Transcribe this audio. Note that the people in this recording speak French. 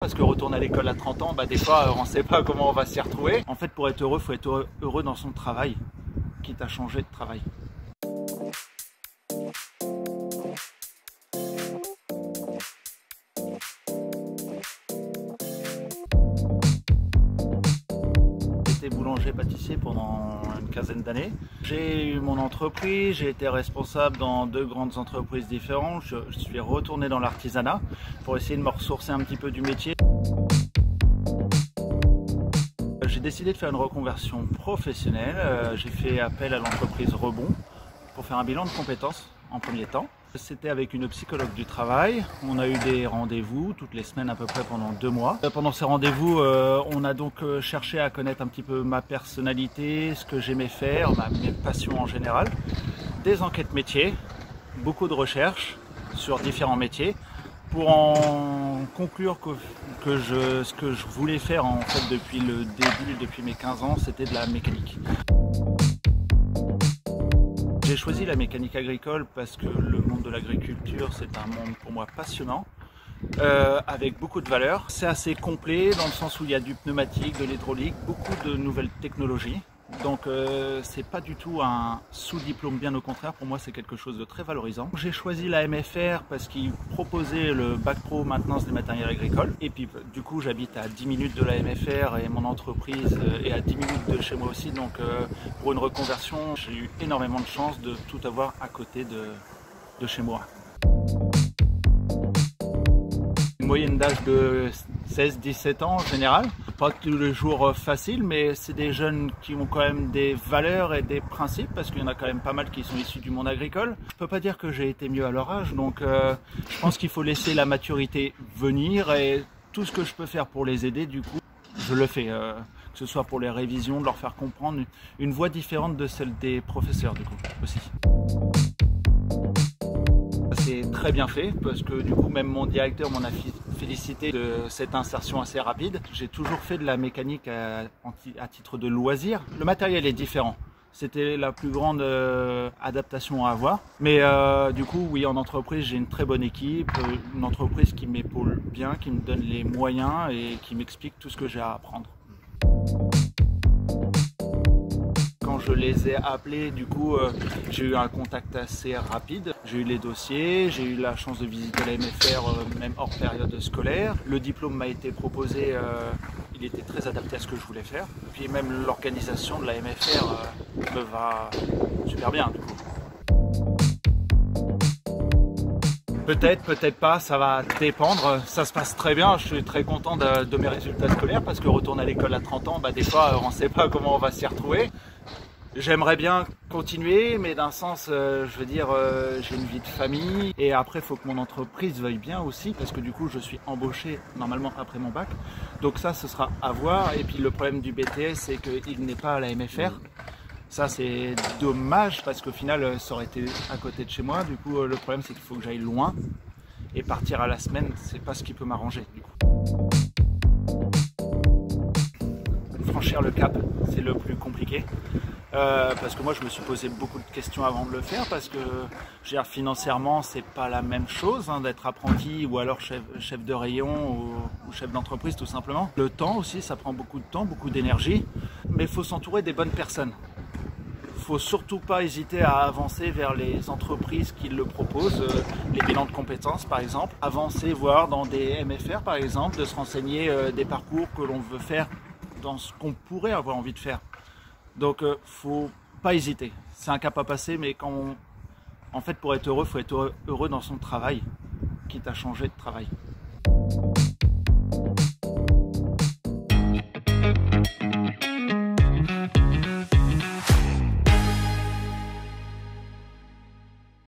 Parce que retourner à l'école à 30 ans, des fois on ne sait pas comment on va s'y retrouver. En fait, pour être heureux, il faut être heureux dans son travail, quitte à changer de travail. J'étais boulanger-pâtissier pendant une quinzaine d'années. J'ai eu mon entreprise, j'ai été responsable dans 2 grandes entreprises différentes. Je suis retourné dans l'artisanat pour essayer de me ressourcer un petit peu du métier. J'ai décidé de faire une reconversion professionnelle. J'ai fait appel à l'entreprise Rebond pour faire un bilan de compétences en premier temps. C'était avec une psychologue du travail. On a eu des rendez-vous toutes les semaines à peu près pendant 2 mois. Pendant ces rendez-vous, on a donc cherché à connaître un petit peu ma personnalité, ce que j'aimais faire, mes passions en général. Des enquêtes métiers, beaucoup de recherches sur différents métiers pour en conclure ce que je voulais faire en fait depuis le début, depuis mes 15 ans, c'était de la mécanique. J'ai choisi la mécanique agricole parce que le monde de l'agriculture, c'est un monde pour moi passionnant, avec beaucoup de valeurs. C'est assez complet dans le sens où il y a du pneumatique, de l'hydraulique, beaucoup de nouvelles technologies. Donc c'est pas du tout un sous-diplôme, bien au contraire, pour moi c'est quelque chose de très valorisant. J'ai choisi la MFR parce qu'ils proposaient le bac pro maintenance des matériels agricoles. Et puis du coup j'habite à 10 minutes de la MFR et mon entreprise est à 10 minutes de chez moi aussi. Donc pour une reconversion, j'ai eu énormément de chance de tout avoir à côté de chez moi. Une moyenne d'âge de 16-17 ans en général. Pas tous les jours facile, mais c'est des jeunes qui ont quand même des valeurs et des principes, parce qu'il y en a quand même pas mal qui sont issus du monde agricole. Je peux pas dire que j'ai été mieux à leur âge, donc je pense qu'il faut laisser la maturité venir, et tout ce que je peux faire pour les aider, du coup, je le fais. Que ce soit pour les révisions, de leur faire comprendre une voie différente de celle des professeurs, du coup, aussi. C'est très bien fait parce que du coup même mon directeur m'en a félicité de cette insertion assez rapide. J'ai toujours fait de la mécanique à titre de loisir. Le matériel est différent. C'était la plus grande adaptation à avoir. Mais du coup oui, en entreprise j'ai une très bonne équipe, une entreprise qui m'épaule bien, qui me donne les moyens et qui m'explique tout ce que j'ai à apprendre. Quand je les ai appelés, du coup, j'ai eu un contact assez rapide. J'ai eu les dossiers, j'ai eu la chance de visiter la MFR même hors période scolaire. Le diplôme m'a été proposé, il était très adapté à ce que je voulais faire. Puis même l'organisation de la MFR me va super bien, du coup. Peut-être, peut-être pas, ça va dépendre. Ça se passe très bien, je suis très content de mes résultats scolaires parce que retourner à l'école à 30 ans, des fois on ne sait pas comment on va s'y retrouver. J'aimerais bien continuer, mais d'un sens, je veux dire, j'ai une vie de famille et après il faut que mon entreprise veuille bien aussi parce que du coup je suis embauché normalement après mon bac. Donc ça, ce sera à voir. Et puis le problème du BTS, c'est qu'il n'est pas à la MFR. Ça c'est dommage parce qu'au final ça aurait été à côté de chez moi. Du coup le problème c'est qu'il faut que j'aille loin et partir à la semaine, c'est pas ce qui peut m'arranger du coup. Franchir le cap, c'est le plus compliqué. Parce que moi je me suis posé beaucoup de questions avant de le faire parce que je veux dire, financièrement c'est pas la même chose d'être apprenti ou alors chef de rayon ou chef d'entreprise tout simplement. Le temps aussi, ça prend beaucoup de temps, beaucoup d'énergie, mais il faut s'entourer des bonnes personnes. Il ne faut surtout pas hésiter à avancer vers les entreprises qui le proposent, les bilans de compétences par exemple, avancer voir dans des MFR par exemple, de se renseigner des parcours que l'on veut faire dans ce qu'on pourrait avoir envie de faire. Donc faut pas hésiter, c'est un cap à passer, mais en fait pour être heureux, il faut être heureux dans son travail, quitte à changer de travail.